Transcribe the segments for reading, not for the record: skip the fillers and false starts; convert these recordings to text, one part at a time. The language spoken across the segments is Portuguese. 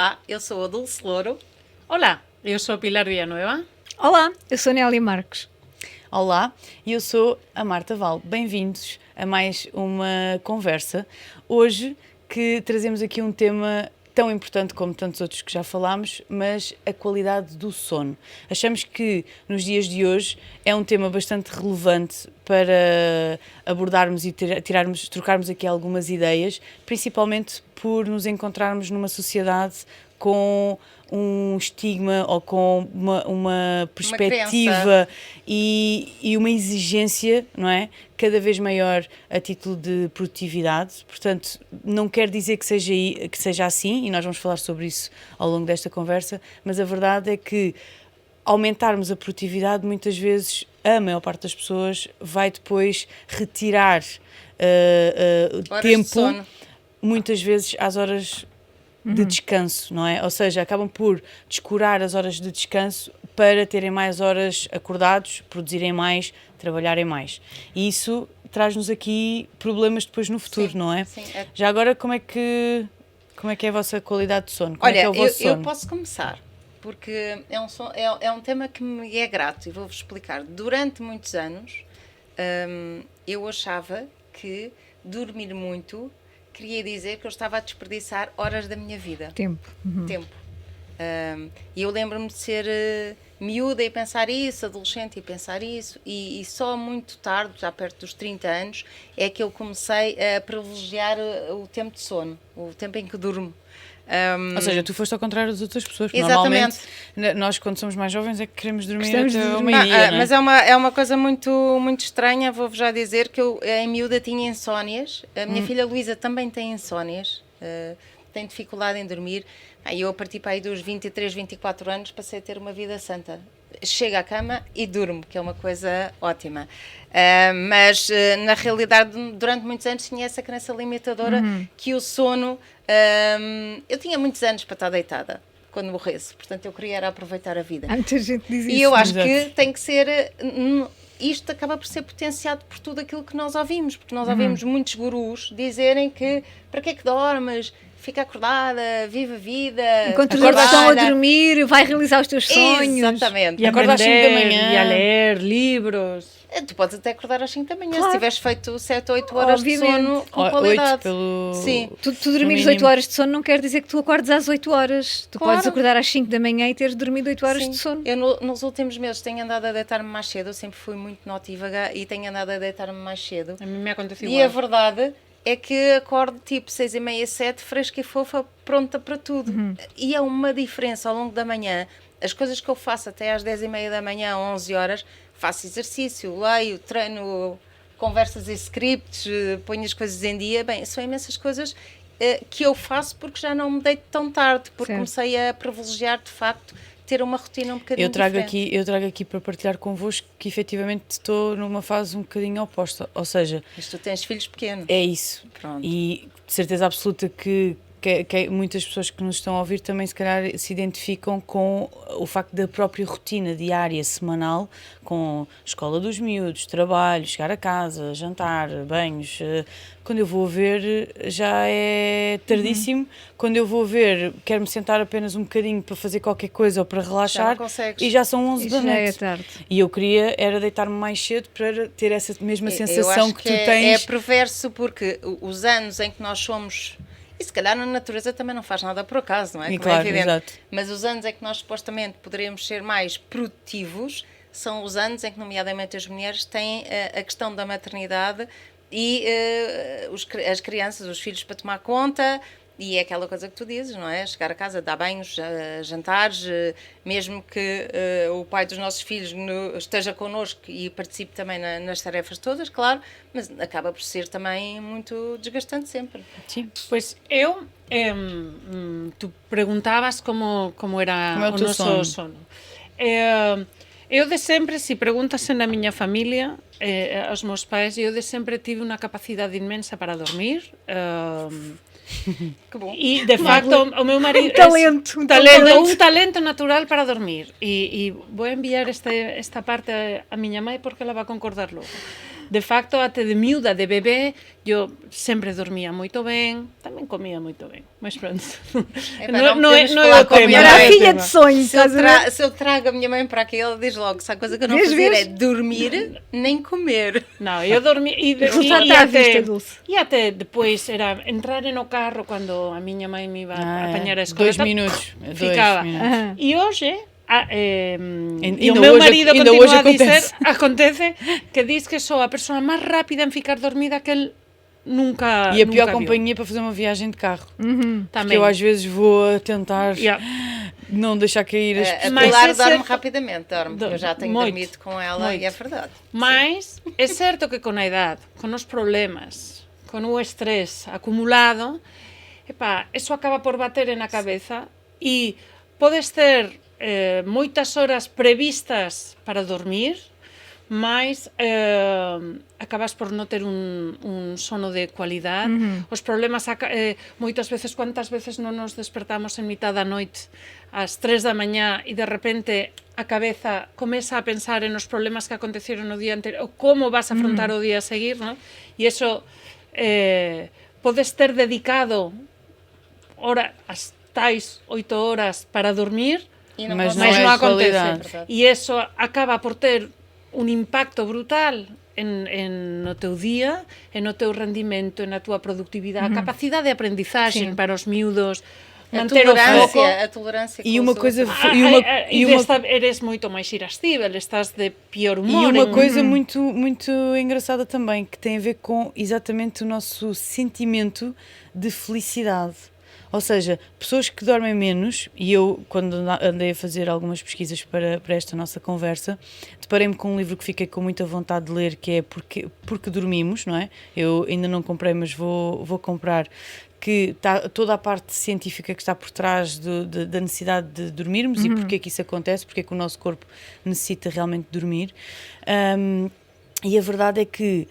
Olá, eu sou a Dulce Louro. Olá, eu sou a Pilar Villanueva. Olá, eu sou a Nélia Marques. Olá, eu sou a Marta Val. Bem-vindos a mais uma conversa. Hoje que trazemos aqui um tema tão importante como tantos outros que já falámos, mas a qualidade do sono. Achamos que nos dias de hoje é um tema bastante relevante para abordarmos e trocarmos aqui algumas ideias, principalmente por nos encontrarmos numa sociedade com um estigma ou com uma perspectiva e uma exigência, não é? Cada vez maior a título de produtividade. Portanto, não quer dizer que seja assim, e nós vamos falar sobre isso ao longo desta conversa, mas a verdade é que aumentarmos a produtividade, muitas vezes, a maior parte das pessoas vai depois retirar tempo, muitas vezes às horas de descanso, não é? Ou seja, acabam por descurar as horas de descanso para terem mais horas acordados, produzirem mais, trabalharem mais. E isso traz-nos aqui problemas depois no futuro, não é? Sim, Já agora, como é que é a vossa qualidade de sono? Olha, é que é o vosso sono? Eu posso começar, porque é um tema que me é grato e vou-vos explicar. Durante muitos anos, eu achava que dormir muito queria dizer que eu estava a desperdiçar horas da minha vida. Tempo. E eu lembro-me de ser miúda e pensar isso, adolescente e pensar isso, e só muito tarde, já perto dos 30 anos, é que eu comecei a privilegiar o tempo de sono, o tempo em que durmo. Ou seja, tu foste ao contrário das outras pessoas. Exatamente. Normalmente, nós quando somos mais jovens é que queremos dormir Gostamos até de ao dormir. meio-dia, não é? Mas é uma coisa muito, muito estranha, vou-vos já dizer que eu em miúda tinha insónias, a minha filha Luísa também tem insónias, tem dificuldade em dormir, e eu a partir para aí dos 23, 24 anos passei a ter uma vida santa. Chego à cama e durmo, que é uma coisa ótima. Mas, na realidade, durante muitos anos tinha essa crença limitadora que o sono... eu tinha muitos anos para estar deitada quando morresse, portanto eu queria era aproveitar a vida. Há muita gente que diz isso. E eu acho Exato. que tem que ser... Isto acaba por ser potenciado por tudo aquilo que nós ouvimos, porque nós ouvimos muitos gurus dizerem que para que é que dormes? Fica acordada, vive a vida. Enquanto os outros estão a dormir, vai realizar os teus sonhos. Exatamente. E acorda às 5 da manhã. E a ler livros. Tu podes até acordar às 5 da manhã, Claro. se tiveres feito 7 ou 8 horas Obviamente. de sono com 8 qualidade. Sim. Tu dormires 8 horas de sono não quer dizer que tu acordes às 8 horas. Tu Claro. podes acordar às 5 da manhã e teres dormido 8 horas Sim. de sono. Eu nos últimos meses tenho andado a deitar-me mais cedo, eu sempre fui muito notívaga e tenho andado a deitar-me mais cedo. A mim me acontece E igual. a verdade é que acordo tipo 6h30, 7, fresca e fofa, pronta para tudo. E é uma diferença ao longo da manhã. As coisas que eu faço até às 10h30 da manhã, 11 horas, faço exercício, leio, treino, conversas e scripts, ponho as coisas em dia. Bem, são imensas coisas que eu faço porque já não me deito tão tarde, porque Certo. comecei a privilegiar, de facto, ter uma rotina um bocadinho Eu trago diferente. aqui para partilhar convosco que efetivamente estou numa fase um bocadinho oposta, ou seja, Mas tu tens filhos pequenos. é isso. Pronto. E de certeza absoluta que muitas pessoas que nos estão a ouvir também se calhar se identificam com o facto da própria rotina diária, semanal, com escola dos miúdos, trabalho, chegar a casa, jantar, banhos. Quando eu vou ver já é tardíssimo, quando eu vou ver quero-me sentar apenas um bocadinho para fazer qualquer coisa ou para relaxar consegues. e já são 11 da Isso já é noite. tarde. E eu queria era deitar-me mais cedo para ter essa mesma Eu sensação acho que tu é tens. perverso porque os anos em que nós somos... E se calhar na natureza também não faz nada por acaso, não é? E Como claro, é evidente. exato. Mas os anos em que nós supostamente poderemos ser mais produtivos são os anos em que, nomeadamente, as mulheres têm a questão da maternidade e as crianças, os filhos para tomar conta. E é aquela coisa que tu dizes, não é? Chegar a casa, dar banhos, jantares, mesmo que o pai dos nossos filhos esteja connosco e participe também nas tarefas todas, claro, mas acaba por ser também muito desgastante sempre. Sim. Pues eu, tu preguntabas como era Como é o o teu noso sono? sono. Eu de sempre, se preguntas na miña familia, aos meus pais, eu de sempre tive unha capacidade inmensa para dormir. Que bom. E de facto o meu marido talento, un talento natural para dormir e vou enviar esta parte a miña mãe porque ela vai concordar logo. De facto, até de miúda, de bebé, eu sempre dormia muito bem, também comia muito bem, mas pronto. Não temos que é falar o com a tema. minha Era a mãe. filha de sonho, estás a ver? Se eu trago a minha mãe para aqui, ela diz logo: se a coisa que eu não Vês, fazer vês? é dormir nem comer. Não, eu dormia resultado está à vista, Dulce. e até depois era entrar no carro quando a minha mãe me ia apanhar a escola. 2 minutos. Ficava. 2 minutos. E hoje, e Ainda o meu hoje- marido ainda continua hoje a dizer, acontece. que diz que sou a pessoa mais rápida em ficar dormida que ele nunca E a pior nunca viu. companhia para fazer uma viagem de carro. Porque Também. eu às vezes vou a tentar Yeah. não deixar cair as A Mas Pilar é dorme certo- rapidamente, dorme. Eu já tenho Muito, dormido com ela e é verdade. Mas é certo que com a idade, com os problemas, com o estresse acumulado, isso acaba por bater na cabeça e podes ter moitas horas previstas para dormir, mas acabas por non ter un sono de cualidade. Os problemas, moitas veces, quantas veces non nos despertamos en mitad da noite ás 3 da mañá e de repente a cabeza comeza a pensar en os problemas que aconteceron no día anterior, ou como vas a afrontar o día a seguir, ¿no? E iso podes ter dedicado as tais 8 horas para dormir, Mas mas não é non a acontece. qualidade. E eso acaba por ter un impacto brutal no teu día, no teu rendimento, na tua productividade, a capacidade de aprendizaxe para os miúdos, manter o foco. A tolerância E com uma os coisa outros. E eres moito máis irascível, estás de pior E humor. uma coisa muito, muito engraçada também, que tem a ver com exatamente o nosso sentimento de felicidade. Ou seja, pessoas que dormem menos, e eu, quando andei a fazer algumas pesquisas para esta nossa conversa, deparei-me com um livro que fiquei com muita vontade de ler, que é Porque Dormimos, não é? Eu ainda não comprei, mas vou comprar, que está toda a parte científica que está por trás da necessidade de dormirmos e porque é que isso acontece, porque é que o nosso corpo necessita realmente dormir. E a verdade é que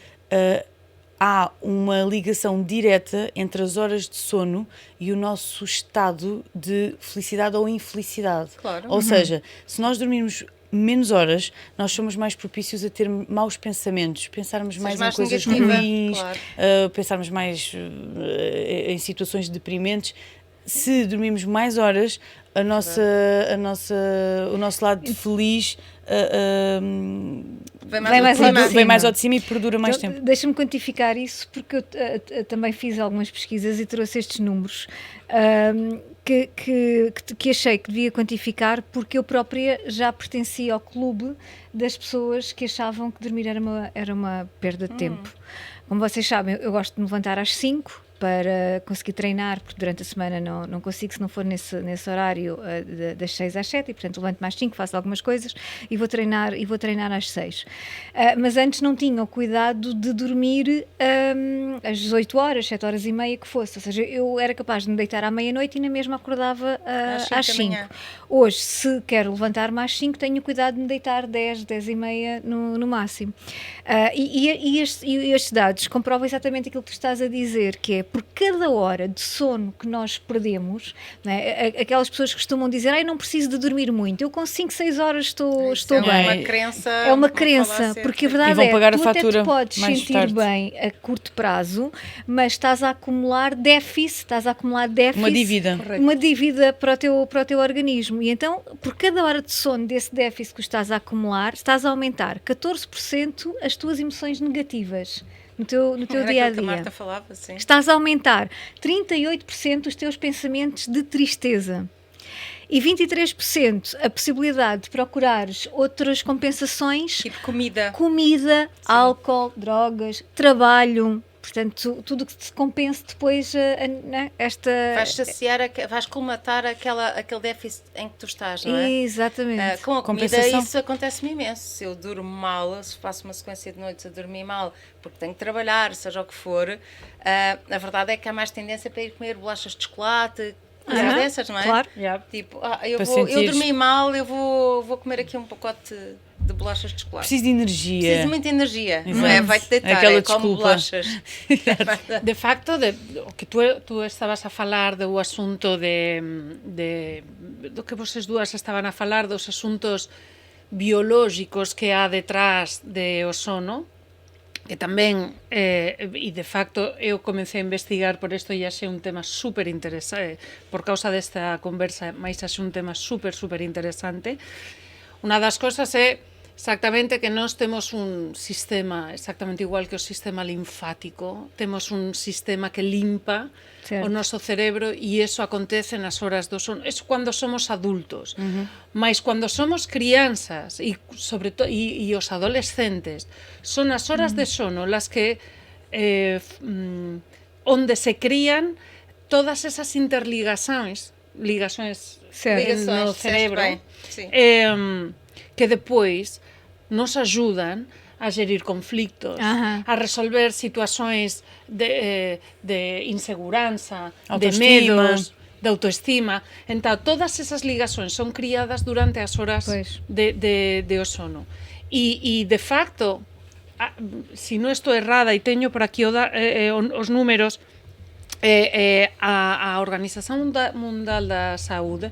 há uma ligação direta entre as horas de sono e o nosso estado de felicidade ou infelicidade. Claro. Ou seja, se nós dormirmos menos horas, nós somos mais propícios a ter maus pensamentos, pensarmos mais em coisas negativa, ruins, claro. pensarmos mais em situações deprimentes. Se dormirmos mais horas, o nosso lado feliz Vem Vem mais ao de ao de cima. cima. vem mais ao de cima e perdura mais Então, tempo. deixa-me quantificar isso, porque eu também fiz algumas pesquisas e trouxe estes números que achei que devia quantificar, porque eu própria já pertencia ao clube das pessoas que achavam que dormir era uma perda de tempo. Como vocês sabem, eu gosto de me levantar às 5 para conseguir treinar, porque durante a semana não consigo se não for nesse horário das 6 às 7, e portanto levanto mais 5, faço algumas coisas e vou treinar às 6. Mas antes não tinha o cuidado de dormir às 18 horas, 7 horas e meia que fosse, ou seja, eu era capaz de me deitar à meia-noite e na mesma acordava às 5. Hoje, se quero levantar-me às 5, tenho cuidado de me deitar 10, 10 e meia no máximo. E estes dados comprovam exatamente aquilo que tu estás a dizer, que é por cada hora de sono que nós perdemos, não é? Aquelas pessoas costumam dizer, não preciso de dormir muito, eu com 5, 6 horas estou bem. É uma crença. É uma crença, porque a verdade E vão pagar a tu até fatura te podes mais sentir tarde. bem a curto prazo, mas estás a acumular déficit, uma dívida para o teu organismo. E então, por cada hora de sono desse déficit que estás a acumular, estás a aumentar 14% as tuas emoções negativas no teu dia-a-dia. Que a Marta falava, sim. Estás a aumentar 38% os teus pensamentos de tristeza. E 23% a possibilidade de procurares outras compensações, Tipo comida. álcool, drogas, trabalho. Portanto, tudo que se compense depois esta... Vais saciar, vais colmatar aquele déficit em que tu estás, não é? Exatamente. Com a comida Compensação. isso acontece-me imenso. Se eu durmo mal, se faço uma sequência de noites a dormir mal, porque tenho que trabalhar, seja o que for, a verdade é que há mais tendência para ir comer bolachas de chocolate, coisas dessas, não é? Claro. Tipo, Para eu sentires. dormi mal, eu vou comer aqui um pacote de bolachas de chocolate. Preciso de energia. Preciso de muita energia, não Exato. é? Vai-te deitar, Aquela como desculpa. bolachas. De facto, o que tu estabas a falar do asunto do que vocês duas estaban a falar, dos asuntos biológicos que há detrás do sono, E tamén, e de facto, eu comecei a investigar por isto e achei un tema super interesante, por causa desta conversa, máis achei un tema super interesante. Unha das cosas é exactamente que nós temos un sistema exactamente igual que o sistema linfático, temos un sistema que limpa Certo. o noso cerebro e iso acontece nas horas do sono. Eso cando somos adultos. Mas cando somos crianzas e sobre todo e os adolescentes, son as horas de sono las que onde se crían todas esas ligações Certo. no Ligações, cerebro sim. que depois nos ajudan a gerir conflictos, Ajá. a resolver situações de insegurança, de Autoestima. medos, de autoestima. Entón, todas esas ligações son criadas durante as horas Pois. de o sono. E de facto, se non estou errada e teño por aquí os números, a Organización Mundial da Saúde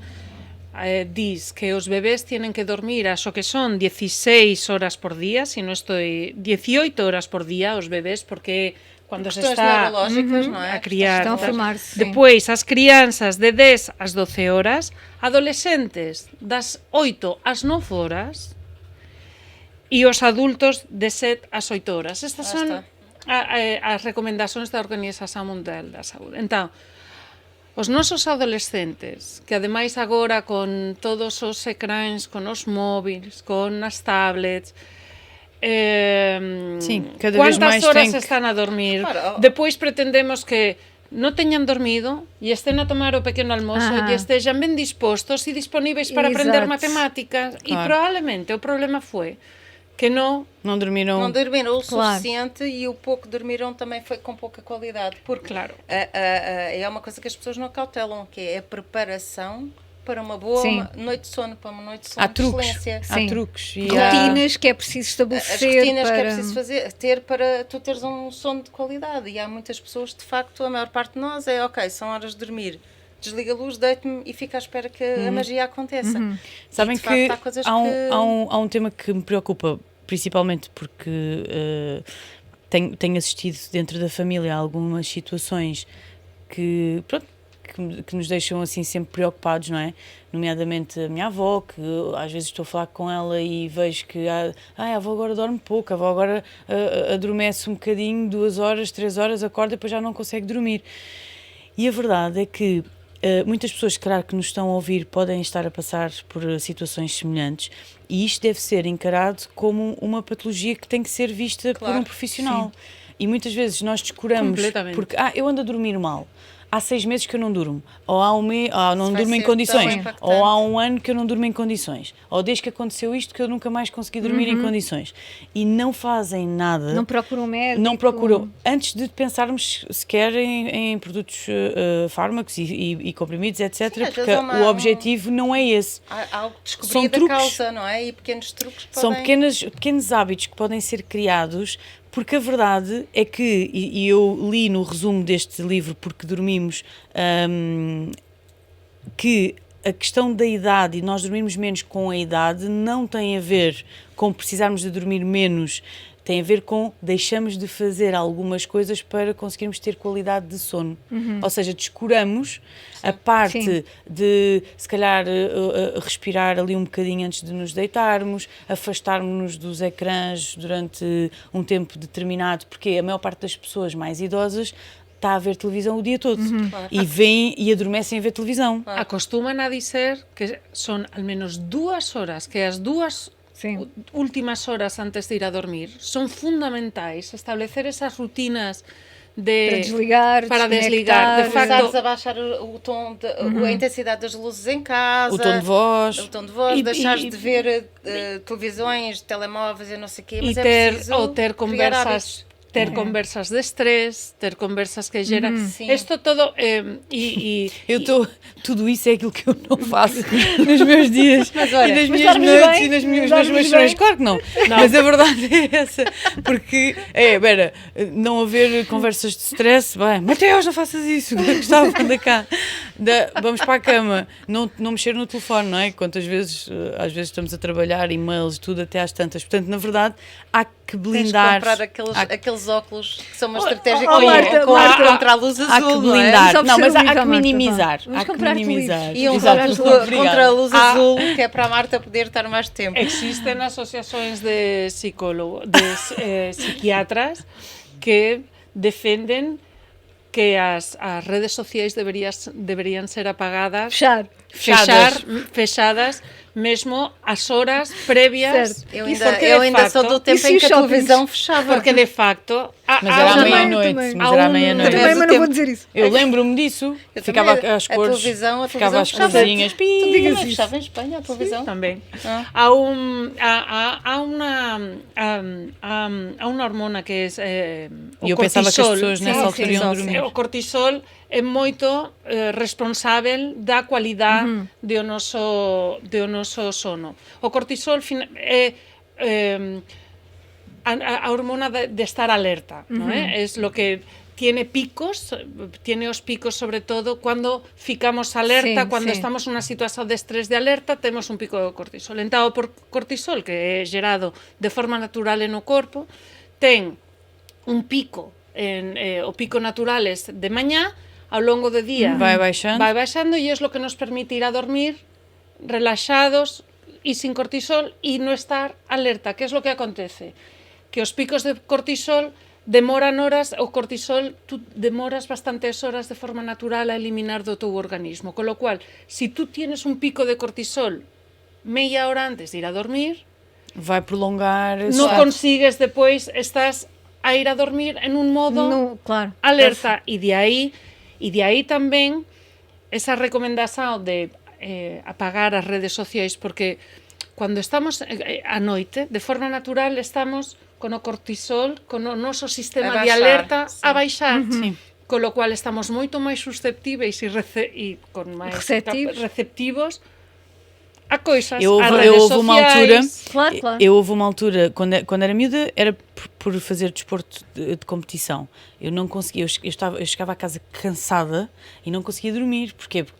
dis que os bebés tienen que dormir aso que son 16 horas por día, si non estoy 18 horas por día os bebés, porque cando se Questões está neurológicas, não é? a criar. Estão a formar-se, sim. Depois, as crianças de 10 às 12 horas, adolescentes das 8 às 9 horas e os adultos de 7 às 8 horas. Estas son as recomendacións da Organización Mundial da Saúde. Entón, os nosos adolescentes, que ademais agora con todos os ecráns, con os móviles, con as tablets, cada vez quantas máis horas ten que- están a dormir? Claro. Depois pretendemos que non teñan dormido e estén a tomar o pequeno almozo Ajá. e estejam ben dispostos e disponíveis para aprender Exato. matemáticas. E Claro. probablemente o problema foi que non Não dormiram. Não dormiram o Claro. suficiente e o pouco que dormiram também foi com pouca qualidade. Porque Claro. é uma coisa que as pessoas não cautelam, que é a preparação para uma boa Sim. noite de sono, para uma noite de sono Há de truques. excelência. Sim. Há truques. E há- Rotinas que é preciso As estabelecer rotinas para... que é preciso ter para tu teres um sono de qualidade. E há muitas pessoas, de facto, a maior parte de nós é ok, são horas de dormir. Desliga a luz, deito-me e fico à espera que a magia aconteça. Sabem E, de que facto, há coisas há um, que... há um tema que me preocupa, principalmente porque tenho assistido dentro da família a algumas situações que, pronto, que nos deixam assim sempre preocupados, não é? Nomeadamente a minha avó, que às vezes estou a falar com ela e vejo que a avó agora dorme pouco, a avó agora adormece um bocadinho, 2 horas, 3 horas, acorda e depois já não consegue dormir. E a verdade é que muitas pessoas, se calhar, que nos estão a ouvir podem estar a passar por situações semelhantes e isto deve ser encarado como uma patologia que tem que ser vista por Claro, um profissional. E muitas vezes nós descuramos Completamente. porque eu ando a dormir mal. Há 6 meses que eu não durmo, ou há não vai durmo em ser tão condições, impactante. ou há um ano que eu não durmo em condições, ou desde que aconteceu isto que eu nunca mais consegui dormir em condições. E não fazem nada. Não procuram um médico. Não procuram, antes de pensarmos sequer em produtos, fármacos e comprimidos, etc., Sim, às porque vezes há o objetivo não é esse. Há algo São descobrido da truques. causa, não é? E pequenos truques que São podem... pequenos hábitos que podem ser criados, porque a verdade é que, e eu li no resumo deste livro, Porque Dormimos, que a questão da idade e nós dormirmos menos com a idade não tem a ver com precisarmos de dormir menos, tem a ver com deixamos de fazer algumas coisas para conseguirmos ter qualidade de sono. Ou seja, descuramos a parte Sim. de, se calhar, respirar ali um bocadinho antes de nos deitarmos, afastarmos-nos dos ecrãs durante um tempo determinado, porque a maior parte das pessoas mais idosas está a ver televisão o dia todo e vêm e adormecem a ver televisão. Acostuman a dizer que son al menos 2 horas, que as 2 Sim. últimas horas antes de ir a dormir son fundamentais, establecer esas rutinas Para desligar, para desconectar. desligar, de facto. Precisares abaixar o tom, a intensidade das luzes em casa. O tom de voz. O tom de voz, E- deixares e- de ver televisões, telemóveis e não sei o quê. e Mas é ter preciso ou ter criar hábitos. ter conversas de estresse, ter conversas que geram... Sim. Isto todo... Tudo isso é aquilo que eu não faço nos meus dias olha, e nas mas minhas dormes noites bem? e nas minhas Dormes paixões. bem? Claro que não. Mas a verdade é essa. Porque, Vera, não haver conversas de stress, bem, Mateus, não faças isso, Gustavo, anda cá. Vamos para a cama, não mexer no telefone, não é? Quantas vezes, às vezes estamos a trabalhar, e-mails, tudo até às tantas. Portanto, na verdade, há que Tens de blindar. comprar aqueles óculos que são uma Oh, estratégia oh, Marta, contra a luz azul, Há que não é? blindar. Vamos Não, mas oferecer um há livro à que Marta, minimizar. vá. Vamos Há que comprar-te minimizar. E um Exato. óculos Obrigada. contra a luz azul, que é para a Marta poder estar mais tempo. Existem asociações de psicólogos, de psiquiatras que defendem que as redes sociais deberían ser apagadas, fechadas, mesmo as horas prévias. Certo. Eu Porque, ainda, de sou facto, do tempo e se em os que a shoppings? televisão fechava. Porque de facto Mas era à também, meia-noite. também. Mas era à Há um- meia-noite. Eu também, mas não tempo. vou dizer isso. Eu lembro-me disso. Eu Ficava também, às a cores. televisão Ficava às fechava. corzinhas. Não digas Não isso. fechava em Espanha a televisão? Também. Ah. Há uma hormona que é o E eu pensava que as pessoas nessa Sim, altura sim, iam sim. dormir. O cortisol é muito responsável da qualidade do nosso sono. O cortisol é a hormona de estar alerta, ¿no? Es lo que tiene os picos sobre todo cuando ficamos alerta, Sí, cuando sí. estamos nunha situación de estrés de alerta, temos un pico de cortisol. Entón, por cortisol, que é gerado de forma natural no corpo, ten un pico, o pico natural é de mañá, ao longo do día Vai baixando. e é lo que nos permite ir a dormir relaxados e sin cortisol e non estar alerta. Que é lo que acontece? Que os picos de cortisol demoran horas, o cortisol tú demoras bastantes horas de forma natural a eliminar do teu organismo, con lo cual, si tú tienes un pico de cortisol meia hora antes de ir a dormir, Vai prolongar. non consigues depois, estás a ir a dormir en un modo No, claro. alerta, e de aí tamén esa recomendación de apagar as redes sociais, porque cando estamos a noite, de forma natural, estamos con o cortisol, con o noso sistema A de baixar, alerta sí. a baixar. Sí. Con lo cual estamos moito máis susceptíveis e con máis receptivos a coisas, Eu as houve redes uma altura, sociais. Claro. eu houve uma altura, quando era miúda, era por fazer desporto de competição. Eu não conseguia, eu chegava a casa cansada e não conseguia dormir. Porquê? Porque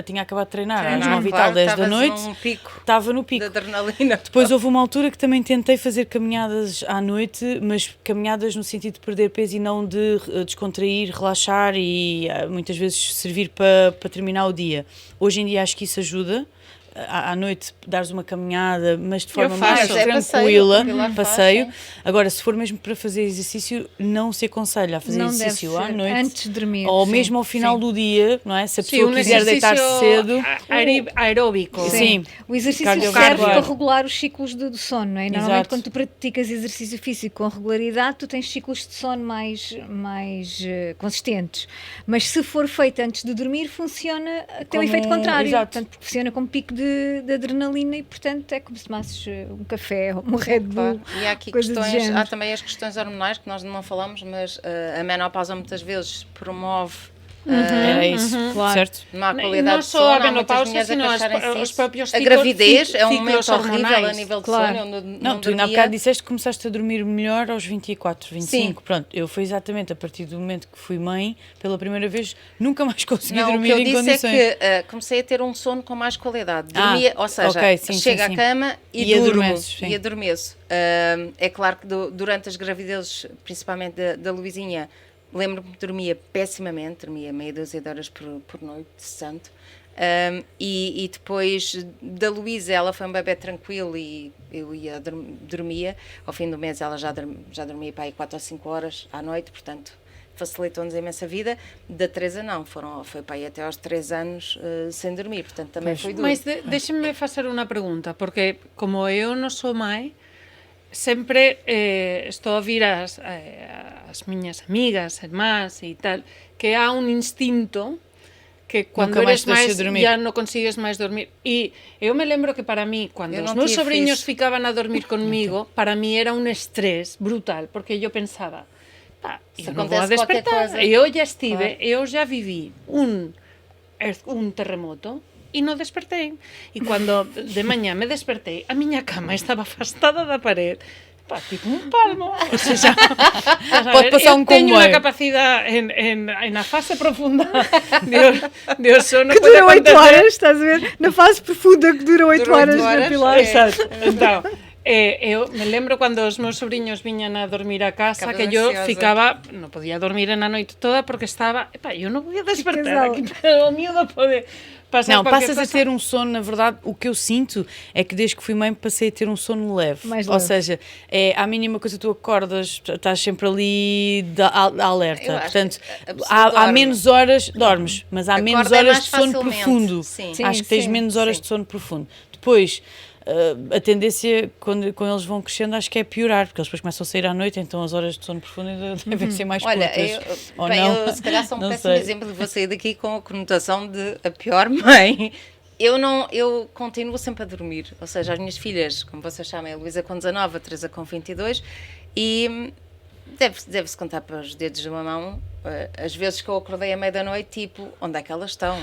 tinha acabado de treinar às 9 e tal, 10 da noite. Num pico Estava no de pico. adrenalina. Depois houve uma altura que também tentei fazer caminhadas à noite, mas caminhadas no sentido de perder peso e não de descontrair, relaxar e muitas vezes servir para terminar o dia. Hoje em dia acho que isso ajuda. À noite dares uma caminhada, mas de forma mais faço. tranquila, Passeio, passeio. faz, Agora, se for mesmo para fazer exercício, não se aconselha a fazer Não exercício deve à ser noite. antes de dormir. Ou sim, mesmo ao final sim. do dia, não é? Se a Sim, pessoa um quiser deitar-se cedo. aeróbico. Sim. O exercício Cardiovascular. serve para regular os ciclos do sono, não é? Normalmente, Exato. quando tu praticas exercício físico com regularidade, tu tens ciclos de sono mais consistentes. Mas se for feito antes de dormir, funciona, tem um efeito contrário. Exato. Portanto, proporciona como pico de adrenalina e, portanto, é como se tomasses um café ou um Red Bull. Claro. E há aqui coisa do questões, género. há também as questões hormonais que nós não falamos, mas a menopausa muitas vezes promove Era isso, Claro. certo? má E qualidade não de só sono. a Há muitas menopausa, mulheres a sino queixarem-se os disso. próprios A gravidez é um ciclos momento horrível a hormonais. nível de Claro. sono. Não, tu ainda há bocado disseste que começaste a dormir melhor aos 24, 25. Sim. Pronto, eu foi exatamente a partir do momento que fui mãe, pela primeira vez, nunca mais consegui Não, o dormir que eu em disse condições. é que comecei a ter um sono com mais qualidade. Dormia, ou seja, ok, sim, chego sim. à cama e, E durmo. adormeces, sim. E adormeço. É claro que durante as gravidezes, principalmente da Luizinha, lembro-me que dormia pessimamente, dormia meia dúzia de horas por noite, de santo. E depois da Luísa, ela foi um bebê tranquilo e eu dormia. Ao fim do mês ela já dormia para aí 4 ou 5 horas à noite, portanto facilitou-nos a imensa vida. Da Teresa não, foi para aí até aos 3 anos sem dormir, portanto também foi duro. Mas deixem-me fazer uma pergunta, porque como eu não sou mãe, sempre estou a ouvir as miñas amigas, irmás e tal, que há un instinto que cando Nunca máis eres te deixa máis dormir. ya non consigues máis dormir. E eu me lembro que para mí, cando Eu os non meus tive sobrinhos iso. ficaban a dormir conmigo, para mí era un estrés brutal, porque yo pensaba, pá, Se eu não vou a acontece qualquer despertar. coisa. Eu já vivi un terremoto e non despertei. E cando de mañá me despertei, a miña cama estaba afastada da pared, pá, tipo un palmo. O sea, Pode pasar un teño unha comboio. capacidade na fase profunda de o sono Que pode dura 8 acontecer. horas, estás a ver? Na fase profunda que dura 8 Dura 8 horas na horas. pilar. Exacto. Então, eu me lembro cando os meus sobrinhos viñan a dormir a casa Ficabas que yo ansiosa. ficaba, non podía dormir na noite toda porque estaba, eu non podía despertar casal. aquí, pero o miedo pode pasar Não, qualquer passas a cosa. ter um sono, na verdade, o que eu sinto é que desde que fui mãe passei a ter um sono leve. Mais Ou leve. seja, à mínima coisa tu acordas, estás sempre ali alerta. Eu acho Portanto, que a pessoa há dorme. menos horas, dormes, mas há menos Acorda horas mais de sono facilmente. profundo. Sim. Sim, Acho que tens sim, menos horas sim. de sono profundo. Depois, a tendência, quando eles vão crescendo, acho que é piorar, porque eles depois começam a sair à noite, então as horas de sono profundo ainda devem ser mais Olha, curtas. Ou bem, não? eu se calhar sou um Não péssimo sei. exemplo e vou sair daqui com a conotação de a pior mãe. Eu continuo sempre a dormir, ou seja, as minhas filhas, como vocês sabem, a Luísa com 19, a Teresa com 22, e deve-se contar para os dedos de uma mão as vezes que eu acordei à meia da noite, tipo, onde é que elas estão?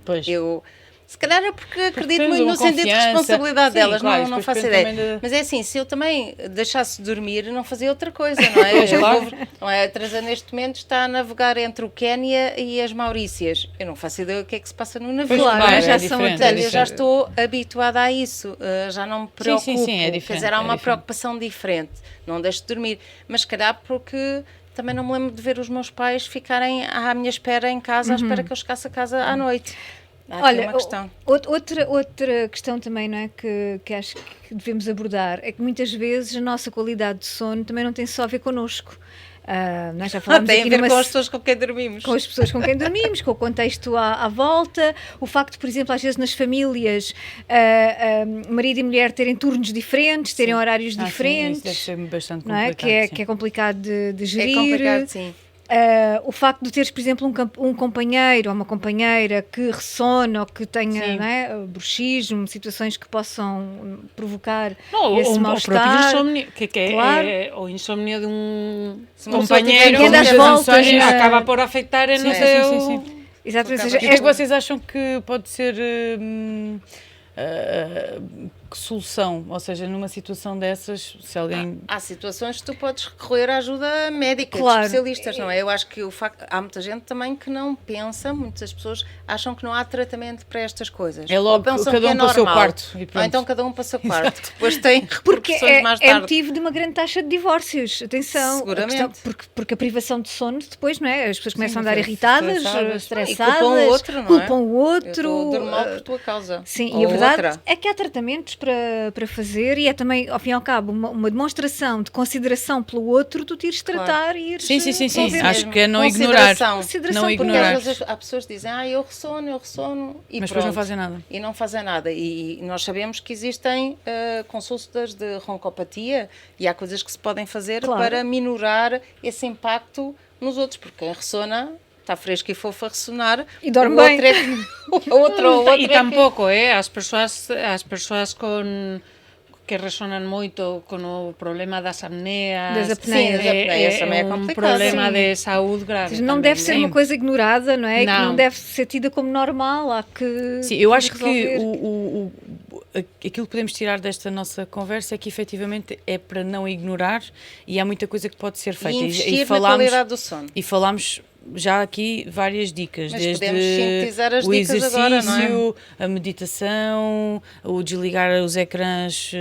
Pois. Se calhar é porque acredito tens muito uma no sentido de confiança. responsabilidade Sim, delas, claro, não depois faço depende ideia. também da- Mas é assim, se eu também deixasse de dormir, não fazia outra coisa, não é? Pois, claro. Não é? A Teresa neste momento está a navegar entre o Quénia e as Maurícias. Eu não faço ideia do que é que se passa no navio. Claro, claro, já é são diferente, Portanto, é eu já diferente. estou habituada a isso, já não me preocupo. sim, é Quer diferente, dizer, há é uma diferente. preocupação diferente. Não deixo de dormir. Mas, se calhar, porque também não me lembro de ver os meus pais ficarem à minha espera em casa, à espera que eu chegasse a casa à noite. Há aqui Olha, uma questão. outra questão também, não é, que acho que devemos abordar é que muitas vezes a nossa qualidade de sono também não tem só a ver connosco. Nós já falámos Tem a aqui ver numa com as pessoas com quem dormimos. com as pessoas com quem dormimos, com o contexto à volta, o facto, por exemplo, às vezes nas famílias, marido e mulher terem turnos diferentes, terem horários Sim, diferentes, isso deve ser bastante não é? complicado. Que é complicado de É gerir. complicado, sim. O facto de teres, por exemplo, um companheiro ou uma companheira que ressona ou que tenha, Sim. não é, bruxismo, situações que possam provocar No, esse o próprio mal-estar. insomnio, que Claro. o insomnio de un Se uma pessoa compañeiro tiver Que anda às muitas voltas, insónias, acaba por afectar en Sim, o sim, seu... sim, sim. Exatamente, ou E seja, E o que é que vocês acham que pode ser que solução? Ou seja, numa situação dessas, se alguém... Há situações que tu podes recorrer à ajuda médica, Claro. de especialistas, não é? Eu acho que o facto, há muita gente também que não pensa, muitas pessoas acham que não há tratamento para estas coisas. É logo Ou pensam cada que é um para o seu normal. quarto e Ou pronto. então cada um para o seu quarto. Depois tem porque repercussões mais é tarde. motivo de uma grande taxa de divórcios. Atenção, Seguramente. porque a privação de sono depois, não é? As pessoas começam a andar sim, irritadas, estressadas. estressadas, E culpam o outro, não é? culpam o Eu outro. estou a dormir mal por tua causa. Sim, Ou e a verdade outra. é que há tratamentos para fazer e é também, ao fim e ao cabo, uma demonstração de consideração pelo outro, tu te ires tratar e ires... Sim, sim, sim, sim. Consideração. Acho que é não ignorar. Consideração, Não porque Porque ignorar. às vezes há pessoas que dizem, eu ressono, e Mas pronto. depois não fazem nada. E não fazem nada. E nós sabemos que existem consultas de roncopatia e há coisas que se podem fazer Claro. para minorar esse impacto nos outros, porque quem ressona está fresco e fofo a ressonar. E dorme o bem. outro é que- o outro E é que- tampouco, as persoas que resonan moito con o problema das apneas, Das apneias. Sim, as apneias também é un complicado. problema Sim. de saúde grave. Não tamén, deve ser né? uma coisa ignorada, não é? E que Não. não deve ser tida como normal. Há que Sim, eu acho que resolver. aquilo que podemos tirar desta nossa conversa é que efetivamente é para não ignorar e há muita coisa que pode ser feita. E investir na qualidade do sono. E falámos já aqui várias dicas, Mas desde podemos sintetizar as o dicas exercício, agora, não é? a meditação, o desligar os ecrãs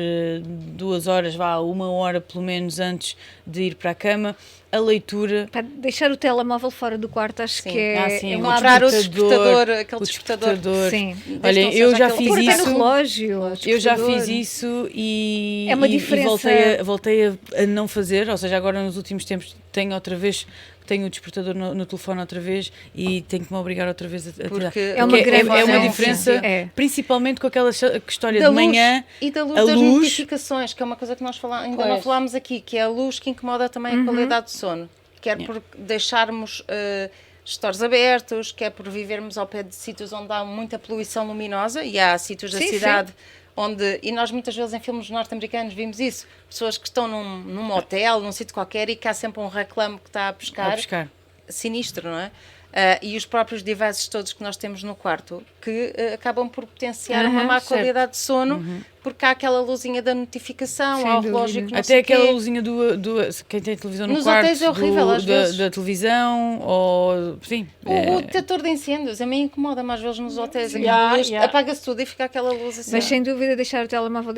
2 horas, 1 hora pelo menos antes de ir para a cama, a leitura. Para deixar o telemóvel fora do quarto, acho Sim. que é, Sim, é um Encontrar o hábito. despertador, aquele o despertador. Sim. Desde Olhem, que eu não seja já aquele fiz Pôr até no isso. relógio. o Eu já despertador. fiz isso e, É uma e diferença. voltei a não fazer, ou seja, agora nos últimos tempos tenho o despertador no telefone outra vez e tenho que me obrigar outra vez a tirar. Porque É uma grande é uma diferença. diferença, É. principalmente com aquela história da de manhã. luz e da luz a das luz- notificações, que é uma coisa que nós ainda não Pois. falámos aqui, que é a luz que incomoda também a qualidade do sono. Quer por deixarmos stores abertos, quer por vivermos ao pé de sítios onde há muita poluição luminosa, e há sítios da Sim, cidade e nós muitas vezes em filmes norte-americanos vimos isso, pessoas que estão num hotel, num sítio qualquer, e que há sempre um reclame que está a pescar. Sinistro, não é? E os próprios devices todos que nós temos no quarto, que acabam por potenciar uma má qualidade de sono, porque há aquela luzinha da notificação, Sem ao dúvida. relógio que não Até sei aquela quê. luzinha quem tem televisão no Nos quarto, hotéis é horrível, às vezes. da televisão, ou sim. O detector de incêndios, a mim incomoda-me às vezes nos hotéis. Apaga-se tudo e fica aquela luz assim. Mas sem dúvida deixar o telemóvel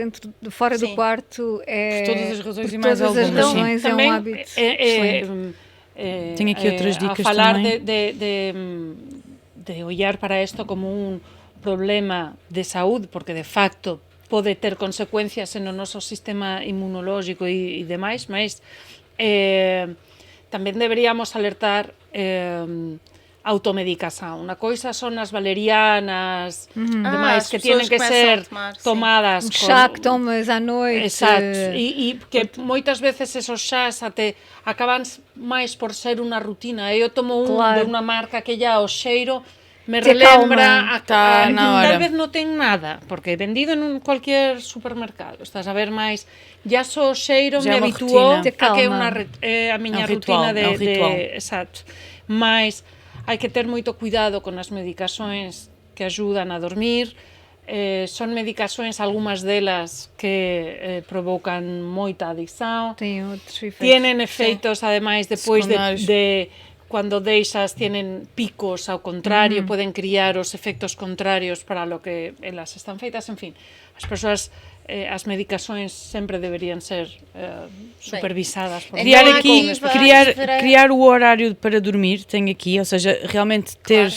fora do Sim. quarto é... Por todas as razões por e mais todas as algumas, sim. razões, é um hábito excelente. Tenho aqui outras dicas a falar também. de olhar para isto como un problema de saúde, porque de facto pode ter consecuencias no noso sistema inmunológico e demais, mas tamén deberíamos alertar automedicación. Unha coisa son as valerianas, demais, as que tienen pessoas que começam ser a tomar, sim. tomadas Um chá que tomas à noite. Exacto, e que moitas veces esos xás até acaban máis por ser unha rutina. Eu tomo Claro. de unha marca que ya o xeiro me Te relembra calma. Tá na hora. tal vez non ten nada, porque vendido en cualquier supermercado, estás a ver máis, ya só o xeiro Já é me unha habituou rutina. Te a que é calma. a miña É un ritual, rutina é un ritual. exacto. Mas hai que ter moito cuidado con as medicações que axudan a dormir. Son medicações, algunhas delas que provocan moita adicción. Tem outros efeitos. Tienen efeitos, ademais, depois Secundarios. de cuando deixas, tienen picos ao contrario, poden criar os efectos contrarios para lo que elas están feitas, en fin. As persoas, as medicações sempre deberían ser supervisadas. Por Então, Criar há aqui, aqui vários criar o horário para dormir, tenho aqui, ou seja, realmente ter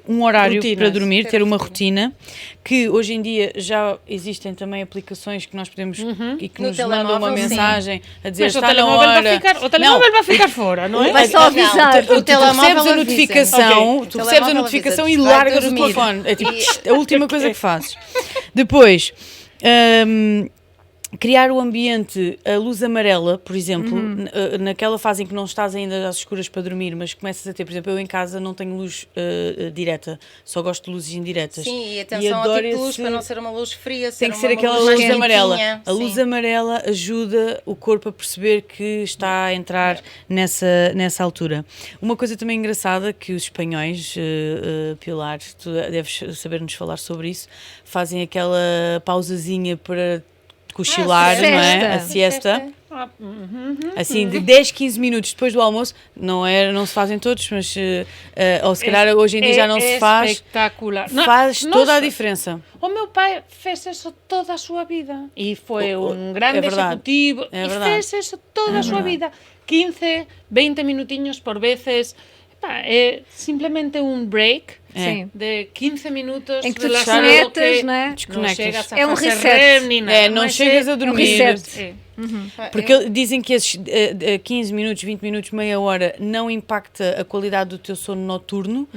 um horário Rotinas. para dormir, ter uma rotina. rotina, que hoje em dia já existem também aplicações que nós podemos e que No nos mandam uma telemóvel, sim. mensagem a dizer Mas o está na telemóvel hora. vai ficar fora, não é? Vai só avisar. O Tu recebes a telemóvel notificação, avisa. tu O recebes a telemóvel notificação avisa-te, e vai largas o dormir. telefone. É tipo E- a última coisa que fazes. Depois, criar o ambiente, a luz amarela, por exemplo, naquela fase em que não estás ainda às escuras para dormir, mas começas a ter, por exemplo, eu em casa não tenho luz direta, só gosto de luzes indiretas. Sim, e atenção ao adoro tipo de luz, esse- para não ser uma luz fria, Tem que uma ser aquela mais luz quentinha. amarela. A luz Sim. amarela ajuda o corpo a perceber que está a entrar nessa altura. Uma coisa também engraçada que os espanhóis, Pilar, tu deves saber-nos falar sobre isso, fazem aquela pausazinha para cochilar, não é? A siesta. Assim, de 10, 15 minutos depois do almoço, não se fazem todos, mas ou se calhar hoje em dia já não se faz. Espectacular. Faz toda a Nossa, diferença. O meu pai fez isso toda a súa vida e foi un grande é verdade. executivo É e verdade. fez isso toda a súa vida. 15, 20 minutiños por veces. Epá, é simplemente un break Sim. de 15 minutos Em que tu relaxado desconectas, que não é? não Desconectas. chegas a É um fazer reset. REM, nem nada, Não mas chegas a é dormir. Um reset. É. Porque dizem que esses 15 minutos, 20 minutos, meia hora não impacta a qualidade do teu sono noturno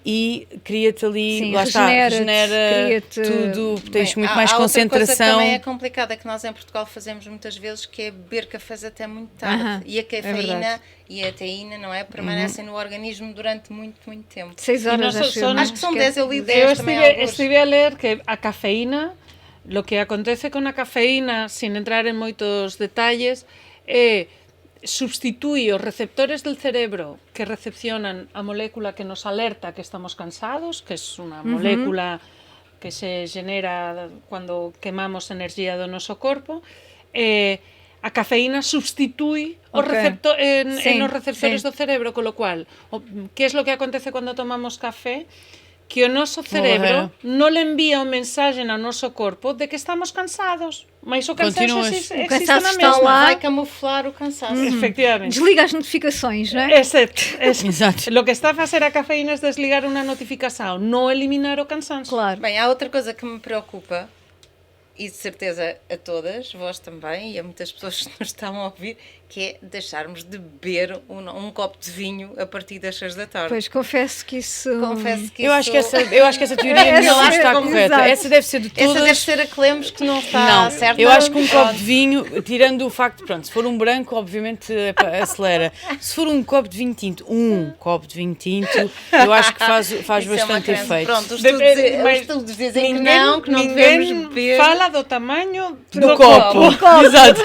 e cria-te ali, Sim, lá está, regenera-te, regenera cria-te- tudo, tens Bem, muito mais há outra coisa que concentração. também é complicada, que nós em Portugal fazemos muitas vezes, que é beber cafés até muito tarde. Aham, E a cafeína verdade. e a teína, não é? Permanecem no organismo durante muito, muito tempo. 6 horas, nós acho eu, son- não Acho que são é? 10, eu li 10 Eu também estive a ler que a cafeína, lo que acontece con a cafeína, sin entrar en moitos detalles, substitui os receptores del cerebro que recepcionan a molécula que nos alerta que estamos cansados, que es unha molécula que se genera cando quemamos enerxía do noso corpo, a cafeína substitui os Ok. Sí, nos receptores sí. do cerebro, con lo cual, que es lo que acontece cando tomamos café? Que o noso cerebro non le envía un mensaje ao noso corpo de que estamos cansados, mas o cansazo Continuas. existe O cansaço na está mesma. lá. Vai camuflar o cansaço. Efectivamente. Desliga as notificações, não é? Exato. Lo que está a facer a cafeína é desligar unha notificación, non eliminar o cansancio. Claro. Bem, há outra coisa que me preocupa e de certeza a todas, vós também, e a muitas pessoas que nos estão a ouvir, que é deixarmos de beber um copo de vinho a partir das 6 da tarde. Pois, confesso que isso... Confesso que Eu acho isso- que essa teoria não está exato. correta. Essa deve ser de todas. Essa deve ser a que lemos que não está Não, certa. eu acho que um copo Pronto. de vinho, tirando o facto, pronto, se for um branco, obviamente acelera. Se for um copo de vinho tinto, eu acho que faz Isso é uma bastante crença. efeito. Pronto, os Depende, mas estudos dizem que ninguém não devemos ninguém beber. fala do tamanho Do copo. Exato.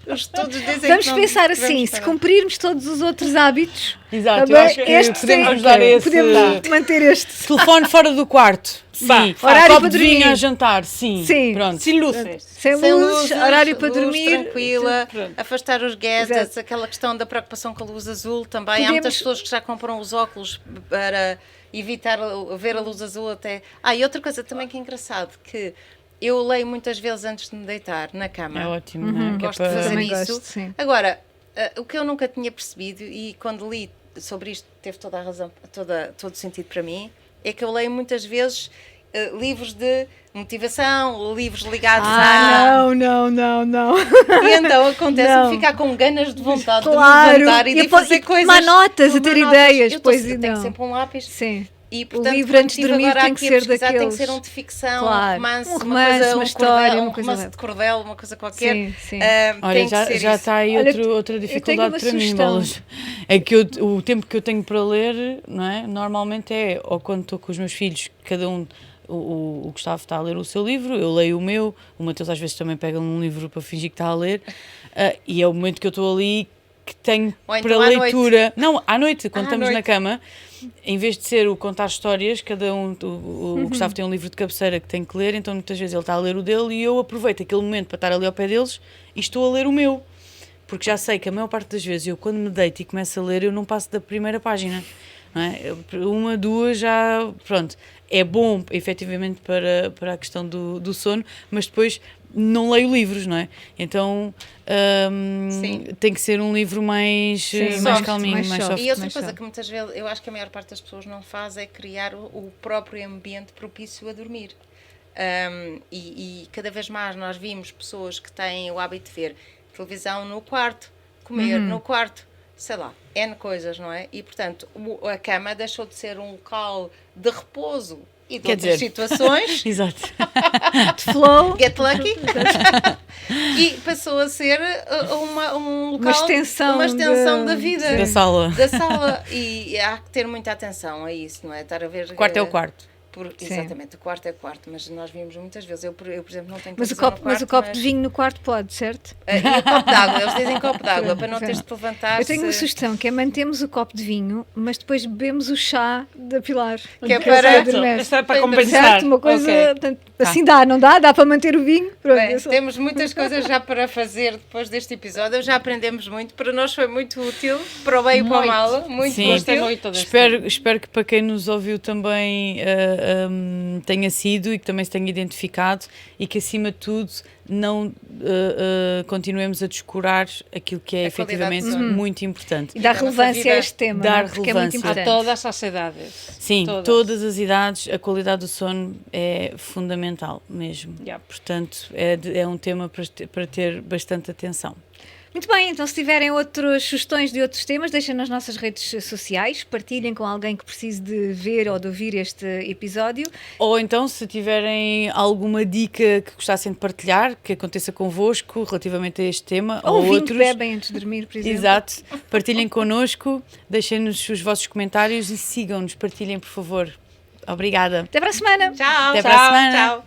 Os estudos dizem Vamos que não pensar devemos assim, se parar. cumprirmos todos os outros hábitos, Exato. Eu também acho que este podemos sim, dar esse. podemos manter este. Telefone fora do quarto. Sim. Vá. Horário Copo para de vinho dormir. a jantar. Sim. Sim. Pronto. Sem luzes. Sem Sem luzes, horário para luz dormir. tranquila, Pronto. afastar os gadgets, Exato. aquela questão da preocupação com a luz azul também. Há Podemos- muitas pessoas que já compram os óculos para evitar ver a luz azul até. E outra coisa também que é engraçado, que eu leio muitas vezes antes de me deitar na cama. É ótimo, né? Que é Gosto de para- fazer Também isso. gosto, sim. Agora, o que eu nunca tinha percebido, e quando li sobre isto teve toda a razão, todo o sentido para mim, é que eu leio muitas vezes livros de motivação, livros ligados Ah, não. E então acontece Não. ficar com ganas de vontade Claro. de me levantar e E de a fazer coisas. tomar notas, a ter tomar notas. ideias, Eu pois, tenho não. sempre um lápis. Sim. E, portanto, livro quando antes de estive dormir agora tem aqui que a ser pesquisar, tem que daqueles- ser um de ficção, Claro. um romance, Um romance, coisa, uma um história, cordel, uma um coisa romance leve. de cordel, uma coisa qualquer. Sim, sim. Olha, Tem que já ser já isso. está aí Olha, outra dificuldade uma para mim, sugestão. Bolas. É que o tempo que eu tenho para ler, não é? Normalmente é ou quando estou com os meus filhos, cada um, o Gustavo está a ler o seu livro, eu leio o meu, o Mateus às vezes também pega um livro para fingir que está a ler, e é o momento que eu estou ali que tenho Ou então para à noite. leitura. Não, à noite, quando À estamos na noite. cama, em vez de ser o contar histórias, cada um, o Gustavo tem um livro de cabeceira que tem que ler, então muitas vezes ele está a ler o dele e eu aproveito aquele momento para estar ali ao pé deles e estou a ler o meu. Porque já sei que a maior parte das vezes eu, quando me deito e começo a ler, eu não passo da primeira página. Não é? Uma, duas, já. Pronto. É bom, efetivamente, para a questão do sono, mas depois não leio livros, não é? Então Sim. tem que ser um livro mais soft, calminho, mais mais soft. soft. E outra Mas coisa sabe. que muitas vezes eu acho que a maior parte das pessoas não faz é criar o próprio ambiente propício a dormir. E cada vez mais nós vimos pessoas que têm o hábito de ver televisão no quarto, comer no quarto, sei lá, N coisas, não é? E portanto a cama deixou de ser um local de repouso e de Quer outras dizer- situações. Exato. Flow, Get lucky e passou a ser um local, extensão da vida Da sala. da sala e há que ter muita atenção a isso, não é? Estar a ver O quarto é o quarto. exatamente, o quarto é o quarto, mas nós vimos muitas vezes, eu por exemplo não tenho mas o televisão copo, no mas o quarto, copo de vinho no quarto pode, certo? E o copo d'água, eles dizem copo d'água para não Pronto. teres de levantar. Eu tenho uma sugestão, que é mantemos o copo de vinho, mas depois bebemos o chá da Pilar. Que é para- adormece. Esta é para Tem- compensar. Certo? Uma coisa, Ok. portanto, assim dá, não dá? Dá para manter o vinho? Pronto, Bem, eu só- temos muitas coisas já para fazer depois deste episódio, já aprendemos muito, para nós foi muito útil, para o bem e para o Muito. mal, muito Sim. Gostei útil. muito deste. Espero que para quem nos ouviu também tenha sido e que também se tenha identificado e que acima de tudo não continuemos a descurar aquilo que é A qualidade efetivamente do sono. muito importante. E dar da nossa relevância vida, a este tema, dar não é? Porque é muito relevância. A importante. todas as edades. Sim, todas as idades, a qualidade do sono é fundamental mesmo. Yeah. Portanto, é um tema para ter bastante atenção. Muito bem, então se tiverem outras sugestões de outros temas, deixem nas nossas redes sociais, partilhem com alguém que precise de ver ou de ouvir este episódio. Ou então, se tiverem alguma dica que gostassem de partilhar, que aconteça convosco relativamente a este tema Ou ou vinho que outros. bebem antes de dormir, por exemplo. Exato. Partilhem connosco, deixem-nos os vossos comentários e sigam-nos, partilhem, por favor. Obrigada. Até para a semana! Tchau, Até tchau, para a semana. tchau.